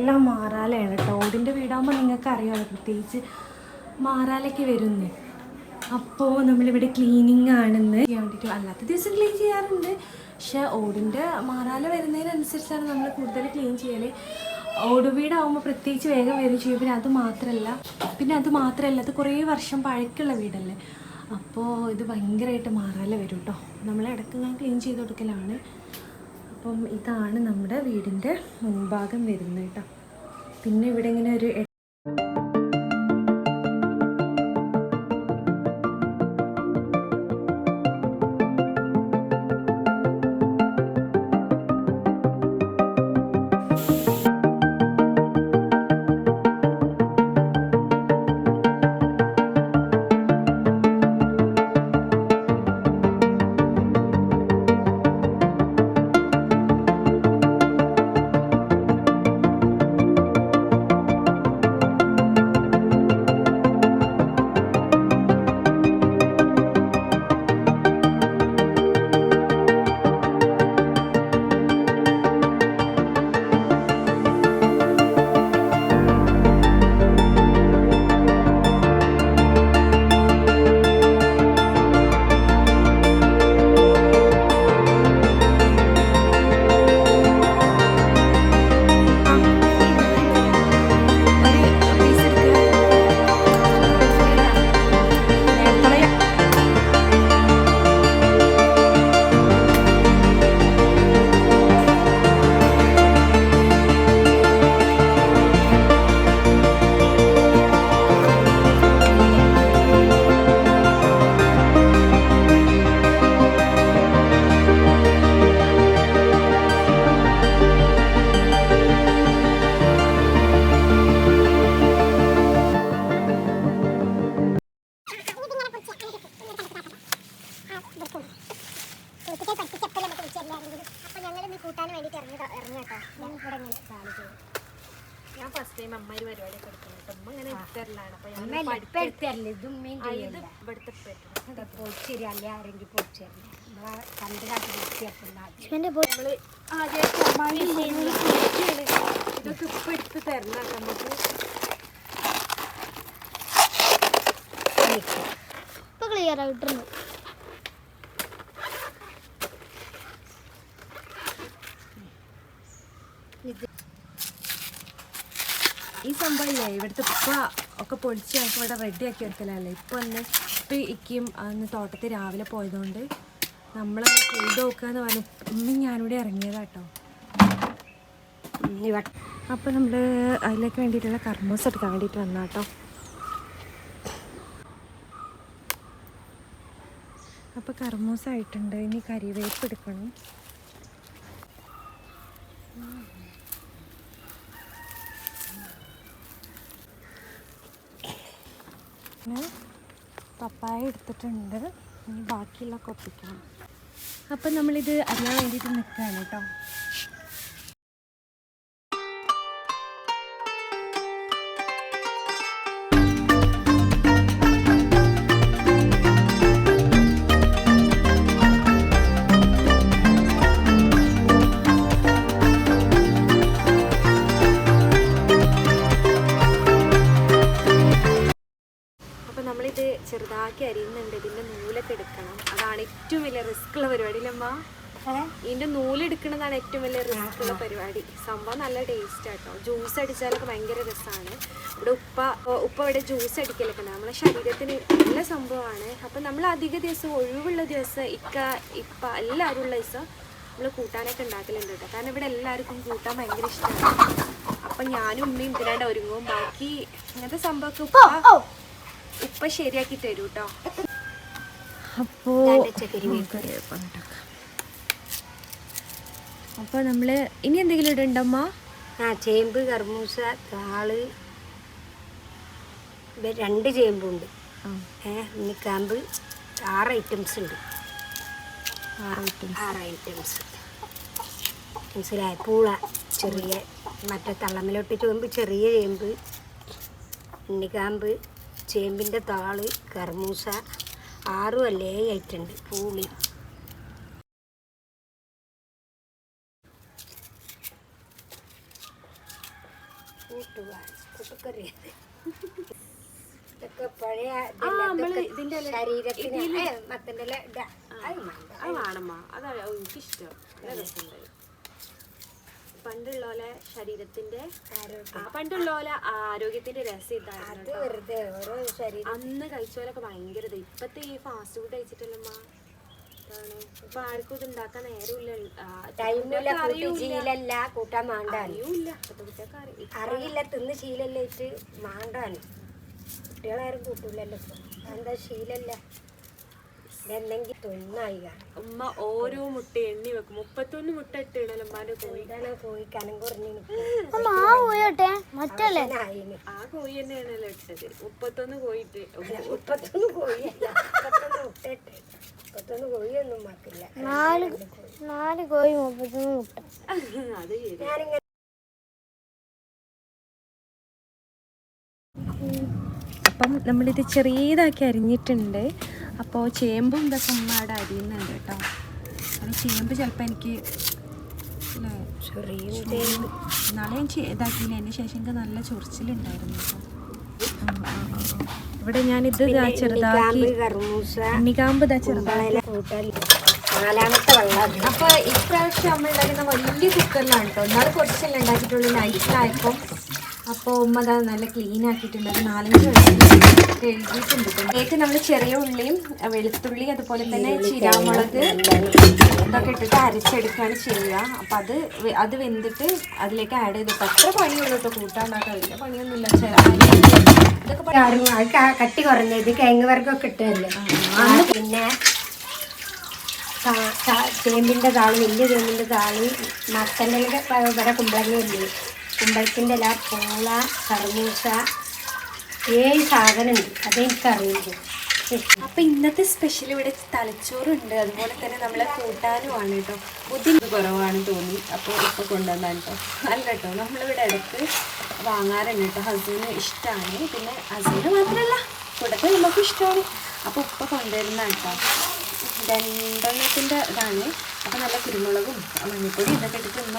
എല്ലാം മാറാലയാണ് കേട്ടോ. ഓടിൻ്റെ വീടാകുമ്പോൾ നിങ്ങൾക്ക് അറിയാമല്ലോ, പ്രത്യേകിച്ച് മാറാലൊക്കെ വരുന്നേ. അപ്പോൾ നമ്മളിവിടെ ക്ലീനിങ് ആണെന്ന് ചെയ്യാൻ വേണ്ടിയിട്ട്, അല്ലാത്ത ദിവസം ക്ലീൻ ചെയ്യാറുണ്ട്. പക്ഷേ ഓടിൻ്റെ മാറാല വരുന്നതിനനുസരിച്ചാണ് നമ്മൾ കൂടുതൽ ക്ലീൻ ചെയ്യൽ. ഓട് വീടാകുമ്പോൾ പ്രത്യേകിച്ച് വേഗം വരും ചെയ്യും. പിന്നെ അത് മാത്രമല്ല അത് കുറേ വർഷം പഴക്കമുള്ള വീടല്ലേ. അപ്പോൾ ഇത് ഭയങ്കരമായിട്ട് മാറാല വരും കേട്ടോ. നമ്മൾ ഇടയ്ക്ക് ഞാൻ ക്ലീൻ ചെയ്ത് കൊടുക്കലാണ്. അപ്പം ഇതാണ് നമ്മുടെ വീടിൻ്റെ മുൻഭാഗം വരുന്നത് കേട്ടോ. പിന്നെ ഇവിടെ ഇങ്ങനെ ഒരു ഇതൊക്കെ ഇപ്പം എടുത്ത് തരണം നമുക്ക്. ഇപ്പൊ ക്ലിയർ ആയിട്ടുണ്ട്. ഈ സംഭവമില്ലേ ഇവിടുത്തെ ഉപ്പ ഒക്കെ പൊളിച്ച് ഞങ്ങൾക്ക് ഇവിടെ റെഡി ആക്കി വെക്കലല്ലേ. ഇപ്പം ഇക്കും അന്ന് തോട്ടത്തിൽ രാവിലെ പോയതുകൊണ്ട് നമ്മൾ ചെയ്ത് നോക്കുക എന്ന് പറഞ്ഞു ഇന്നും ഞാനിവിടെ ഇറങ്ങിയതാട്ടോ. അപ്പോൾ നമ്മൾ അതിലേക്ക് വേണ്ടിയിട്ടുള്ള കർമ്മൂസ് എടുക്കാൻ വേണ്ടിയിട്ട് വന്നാട്ടോ. അപ്പോൾ കർമ്മൂസായിട്ടുണ്ട്. ഇനി കരിവേപ്പ് എടുക്കണം. പപ്പായ എടുത്തിട്ടുണ്ട്. ഇനി ബാക്കിയുള്ള കൊപ്പിക്കണം. അപ്പം നമ്മളിത് അറിയാൻ വേണ്ടിയിട്ട് നിൽക്കുകയാണ് കേട്ടോ. നമ്മളിത് ചെറുതാക്കി അരിയുന്നുണ്ട്. ഇതിൻ്റെ നൂലൊക്കെ എടുക്കണം. അതാണ് ഏറ്റവും വലിയ റിസ്ക് ഉള്ള പരിപാടി അല്ലമ്മ. ഇതിൻ്റെ നൂലെടുക്കുന്നതാണ് ഏറ്റവും വലിയ റിസ്ക് ഉള്ള പരിപാടി. സംഭവം നല്ല ടേസ്റ്റ് ആട്ടോ. ജ്യൂസ് അടിച്ചാലൊക്കെ ഭയങ്കര രസമാണ്. ഇവിടെ ഉപ്പ ഇവിടെ ജ്യൂസ് അടിക്കലൊക്കെ നമ്മളെ ശരീരത്തിന് നല്ല സംഭവമാണ്. അപ്പം നമ്മൾ അധിക ദിവസം ഒഴിവുള്ള ദിവസം ഇപ്പ എല്ലാവരും ഉള്ള ദിവസം നമ്മൾ കൂട്ടാനൊക്കെ ഉണ്ടാക്കലുണ്ട് കേട്ടോ. കാരണം ഇവിടെ എല്ലാവർക്കും കൂട്ടാൻ ഭയങ്കര ഇഷ്ടമാണ്. അപ്പം ഞാനും ഉമ്മയും ഇതിനാണ്ട് ഒരുങ്ങും. ബാക്കി അങ്ങനത്തെ സംഭവമൊക്കെ ഉപ്പ ശരിയാക്കി തരൂ കേട്ടോ. അപ്പോൾ നമ്മൾ ഇനി എന്തെങ്കിലും ഇടണ്ടമ്മ? ചേമ്പ്, കർമൂസ, താള്, 2 ചേമ്പുണ്ട്, ഉണ്ണിക്കാമ്പ്, 6 ഐറ്റംസ് ഉണ്ട്. 6 ഐറ്റംസ് മനസ്സിലായ? പൂള ചെറിയ, മറ്റേ തള്ളമ്മലോട്ട് ചേമ്പ് ചെറിയ ചേമ്പ്, ഉണ്ണിക്കാമ്പ്, ചേമ്പിൻ്റെ താള്, കർമൂസ, 6 അല്ലേ 7 ഐറ്റം ഉണ്ട്. പൂളി കൂട്ടുകറി ഇതൊക്കെ പഴയ ഇതിന്റെ ശരീരത്തിന് മത്തൻ്റെ ഇല ഇടാ. അത് വേണ്ട. അത് വേണമ്മ, അതാണ് എനിക്കിഷ്ടം. നല്ല രസമുണ്ടായി. പണ്ടുള്ള പോലെ ശരീരത്തിന്റെ പണ്ടുള്ള പോലെ ആരോഗ്യത്തിന്റെ രസം ഇതായിരുന്നു. വെറുതെ ഓരോ ശരീരം അന്ന് കഴിച്ചോലൊക്കെ ഭയങ്കര ഇപ്പത്തെ ഈ ഫാസ്റ്റ് ഫുഡ് കഴിച്ചിട്ടല്ലമ്മ. ഇപ്പൊ ആർക്കും ഇത് ഉണ്ടാക്കാൻ നേരമില്ല, ശീലല്ല, കൂട്ടാൻ മാണ്ടാണ്. അറിയൂല്ല ഇപ്പത്തെ കുട്ടികൾക്ക് അറിയില്ല, തിന്ന് ശീലല്ലേറ്റ് മാണ്ടാണ്. കുട്ടികളാരും കൂട്ടൂലല്ലോ ഇപ്പൊ. എന്താ ശീലല്ല, എന്തെങ്കിലും തൊന്നായി ഉമ്മ ഓരോ മുട്ട എണ്ണി വെക്കും. 31 മുട്ട ഇട്ടിടല്ലോ ഉമ്മാന്റെ കോഴി. കോഴി കനം കുറഞ്ഞു മറ്റല്ലേ ആ കോഴി തന്നെയാണല്ലോ ഇട്ടത്. 31 കോഴി ഇട്ട് 31 കോഴിയല്ല, 31 മുട്ട ഇട്ട്. 31 കോഴിയൊന്നും മാക്കില്ല. 4 കോഴി 31 മുട്ട. അത് ശരി. ഞാനിങ്ങനെ അപ്പം നമ്മളിത് ചെറിയതാക്കി അരിഞ്ഞിട്ടുണ്ട്. അപ്പോൾ ചേമ്പും ഇതൊക്കെ ഉമ്മയുടെ അരിയുന്നുണ്ട് കേട്ടോ. കാരണം ചേമ്പ് ചിലപ്പോൾ എനിക്ക് നാളെ ഞാൻ ഇതാക്കിയില്ല. അതിന് ശേഷം എനിക്ക് നല്ല ചൊറിച്ചിലുണ്ടായിരുന്നു കേട്ടോ. ഇവിടെ ഞാനിത് ചെറുതാക്കി എണ്ണിക്കാമ്പ് ഇതാ ചെറുതാക്കി. അപ്പോൾ ഇപ്രാവശ്യം നമ്മൾ ഉണ്ടാക്കുന്ന വലിയ കുക്കറിലാണ് കേട്ടോ. എന്നാലും കുറച്ചല്ലേ ഉണ്ടാക്കിയിട്ടുള്ളൂ നൈറ്റിലായപ്പം. അപ്പോൾ ഉമ്മ അതാ നല്ല ക്ലീൻ ആക്കിയിട്ടുണ്ട്. 4-5 എഴുതിയിട്ടുണ്ട്. കേക്ക് നമ്മൾ ചെറിയ ഉള്ളിയും വെളുത്തുള്ളി അതുപോലെ തന്നെ ചിരാമുളക് ഇതൊക്കെ ഇട്ടിട്ട് അരച്ചെടുക്കുകയാണ് ചെയ്യുക. അപ്പം അത് വെന്തിട്ട് അതിലേക്ക് ആഡ് ചെയ്തിട്ട് അത്ര പണിയുള്ളൂ കേട്ടോ. കൂട്ടാണ്ടാക്കാൻ വലിയ പണിയൊന്നുമില്ല. ഇതൊക്കെ കട്ടി കുറഞ്ഞത് കിഴങ്ങ് വർഗ്ഗമൊക്കെ ഇട്ടതല്ലേ. പിന്നെ ചേമ്പിൻ്റെ താള്, വലിയ ചേമ്പിൻ്റെ താള്, മത്തൻ്റെ ഇവിടെ കുമ്പളങ്ങയില്ലേ, കുമ്പളത്തിൻ്റെ ഇല, പൂള, കർമൂസ, 7 സാധനമുണ്ട്. അതെനിക്കറിയില്ല. അപ്പം ഇന്നത്തെ സ്പെഷ്യൽ ഇവിടെ തലച്ചോറുണ്ട്. അതുപോലെ തന്നെ നമ്മളെ കൂട്ടാനുമാണ് കേട്ടോ. ബുദ്ധിമുട്ട് കുറവാണ് തോന്നി. അപ്പോൾ ഇപ്പോൾ കൊണ്ടുവന്നാണ് കേട്ടോ. അല്ല കേട്ടോ, നമ്മളിവിടെ ഇടയ്ക്ക് വാങ്ങാറുണ്ട് കേട്ടോ. ഹസ്ബൻഡിന് ഇഷ്ടമാണ്. പിന്നെ ഹസ്ബൻഡ് മാത്രമല്ല കൂടത്തെ നമുക്കും ഇഷ്ടമാണ്. അപ്പോൾ ഉപ്പ കൊണ്ടുവരുന്നതാണ് കേട്ടോ. 2 ഇതാണ്. അപ്പോൾ നല്ല കുരുമുളകും മഞ്ഞൾപ്പൊടി ഇതൊക്കെ ഇട്ടിട്ട് ഉമ്മ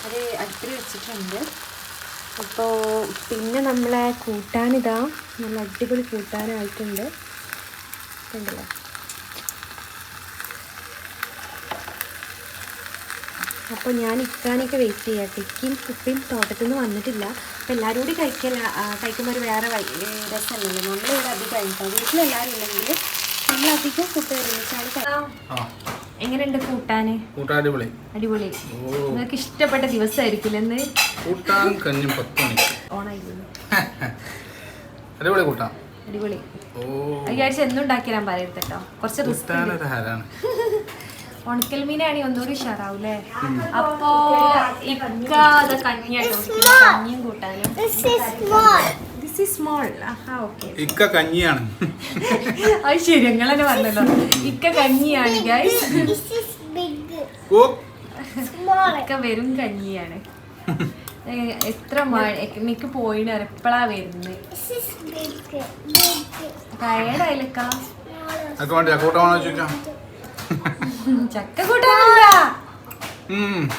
അത് അടുപ്പിൽ വെച്ചിട്ടുണ്ട്. അപ്പോൾ പിന്നെ നമ്മളെ കൂട്ടാനിതാ നല്ല അടിപൊളി കൂട്ടാനായിട്ടുണ്ട്. കണ്ടല്ലോ. അപ്പോൾ ഞാൻ ഇക്കാനൊക്കെ വെയിറ്റ് ചെയ്യാം. ഇക്കയും ഉപ്പയും തോട്ടത്തിൽ നിന്ന് വന്നിട്ടില്ല. അപ്പോൾ എല്ലാവരും കൂടി കഴിക്കുമ്പോൾ ഒരു വേറെ രസമല്ലല്ലോ. നമ്മളിവിടെ അധികം കഴിക്കാം. വീട്ടിലെല്ലാവരും ഇല്ലെങ്കിൽ നമ്മളധികം ഫുഡ് ഒരുമിച്ചാണ്. എങ്ങനെയുണ്ട് കൂട്ടാന്? അടിപൊളി. നിങ്ങൾക്ക് ഇഷ്ടപ്പെട്ട ദിവസമായിരിക്കില്ല എന്ന്? അടിപൊളി. വിചാരിച്ച എന്നും ഉണ്ടാക്കിയാൽ പറയരുത് കേട്ടോ. കുറച്ച് റിസ്ക്. ഉണക്കൽ മീനാണെങ്കിൽ ഒന്നുകൂടി ഉഷാറാവൂലേ. അപ്പോ ഇക്കാതെ കഞ്ഞിയാട്ടോ. കഞ്ഞിയും കൂട്ടാനും. ഇക്ക കഞ്ഞിയാണ്. അത് ശരി, ഞങ്ങളെന്നെ പറഞ്ഞല്ലോ. ഇക്ക കഞ്ഞിയാണ് ഗൈസ്. ഇക്ക വെറും കഞ്ഞിയാണ്. എത്ര മിക്ക് പോയിന് എപ്പോഴാ വരുന്നത്? ടയേർഡായില്ലക്ക. ചക്ക കൂട്ടാനില്ല.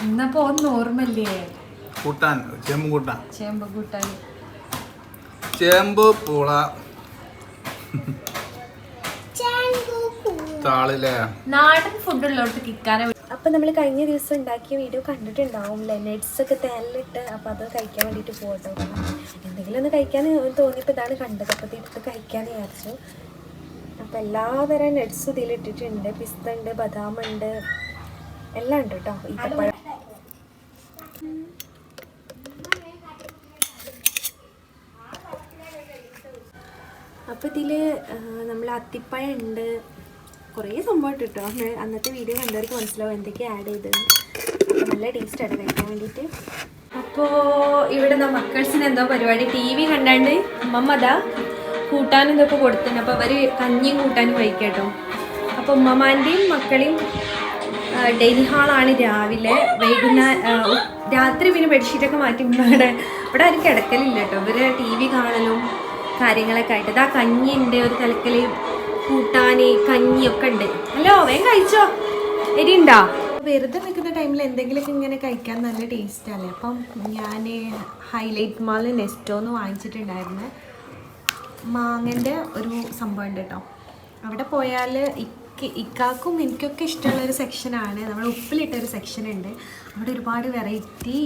ഇന്നപ്പോ ഒന്ന് ഓർമ്മല്ലേ? ചേമ്പ് കൂട്ടാൻ, ചേമ്പ്, പൂള, താളിലെ നാടൻ ഫുഡുള്ളോട്ട് കിക്കാനെ. അപ്പൊ നമ്മൾ കഴിഞ്ഞ ദിവസം ഉണ്ടാക്കിയ വീഡിയോ കണ്ടിട്ടുണ്ടാവുംല്ലേ, നെറ്റ്സ് ഒക്കെ തേനിലിട്ട്. അപ്പൊ അത് കഴിക്കാൻ വേണ്ടിട്ട് പോകട്ടോ. എന്തെങ്കിലും ഒന്ന് കഴിക്കാൻ തോന്നിയപ്പോ ഇതാണ് കണ്ടത്. അപ്പൊ എടുത്ത് കഴിക്കാന്ന് വിചാരിച്ചു. അപ്പൊ എല്ലാതരം നെറ്റ്സ് ഇതിലിട്ടിട്ടുണ്ട്. പിസ്ത ഉണ്ട്, ബദാം ഉണ്ട്, എല്ലാം ഉണ്ട് കേട്ടോ. ഈത്തപ്പഴം. അപ്പോൾ ഇതിൽ നമ്മൾ അത്തിപ്പഴം ഉണ്ട്, കുറേ സംഭവം കിട്ടോ. അന്നത്തെ വീഡിയോ കണ്ടവർക്ക് മനസ്സിലാവും എന്തൊക്കെയാണ് ആഡ് ചെയ്തത്. അപ്പോൾ നല്ല ടേസ്റ്റാണ് കഴിക്കാൻ വേണ്ടിയിട്ട്. അപ്പോൾ ഇവിടെ മക്കൾസിന് എന്തോ പരിപാടി, TV കണ്ടാണ്ട് ഉമ്മമ്മ അതാ കൂട്ടാനും ഇതൊക്കെ കൊടുത്തിന്. അപ്പോൾ അവർ കഞ്ഞിയും കൂട്ടാനും കഴിക്കട്ടോ. അപ്പോൾ ഉമ്മമാൻ്റെയും മക്കളെയും ഡെയിലി ഹാളാണ് രാവിലെ. രാത്രി പിന്നെ ബെഡ്ഷീറ്റൊക്കെ മാറ്റി ഇവിടെ ആരും കിടക്കലില്ല കേട്ടോ. ഇവർ TV കാണലും കാര്യങ്ങളൊക്കെ ആയിട്ട്. ഇതാ കഞ്ഞിയുണ്ട്, ഒരു തലക്കൽ കൂട്ടാന് കഞ്ഞിയൊക്കെ ഉണ്ട്. ഹലോ, വേഗം കഴിച്ചോ. എരിയുണ്ടോ? വെറുതെ നിൽക്കുന്ന ടൈമിൽ എന്തെങ്കിലുമൊക്കെ ഇങ്ങനെ കഴിക്കാൻ നല്ല ടേസ്റ്റല്ലേ. അപ്പം ഞാൻ ഹൈലൈറ്റ് മാളിൽ നെസ്റ്റോന്ന് വാങ്ങിച്ചിട്ടുണ്ടായിരുന്നു. മാങ്ങൻ്റെ ഒരു സംഭവം ഉണ്ട് കേട്ടോ. അവിടെ പോയാൽ ഇക്കാക്കും എനിക്കൊക്കെ ഇഷ്ടമുള്ളൊരു സെക്ഷനാണ്. നമ്മൾ ഉപ്പിലിട്ടൊരു സെക്ഷൻ ഉണ്ട്. അവിടെ ഒരുപാട് വെറൈറ്റി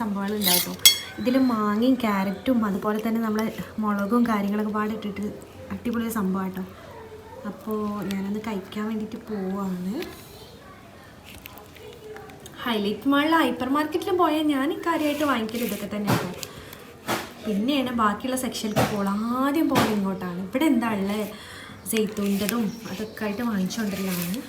സംഭവങ്ങളുണ്ടാവും. ഇതിൽ മാങ്ങയും ക്യാരറ്റും അതുപോലെ തന്നെ നമ്മൾ മുളകും കാര്യങ്ങളൊക്കെ പാടിട്ടിട്ട് അടിപൊളി സംഭവം കേട്ടോ. അപ്പോൾ ഞാനൊന്ന് കഴിക്കാൻ വേണ്ടിയിട്ട് പോവാണ്. ഹൈലൈറ്റ് മാളിൽ ഹൈപ്പർ മാർക്കറ്റിലും പോയാൽ ഞാൻ കാര്യമായിട്ട് വാങ്ങിക്കൽ ഇതൊക്കെ തന്നെയാണ്. പിന്നെയാണ് ബാക്കിയുള്ള സെക്ഷനിലേക്ക് പോകണം. ആദ്യം പോകണം ഇങ്ങോട്ടാണ്. ഇവിടെ എന്താ ഉള്ളത്, സെയ്ത്തൂൻ്റെതും അതൊക്കെ ആയിട്ട് വാങ്ങിച്ചുകൊണ്ടിരുന്നതാണ്.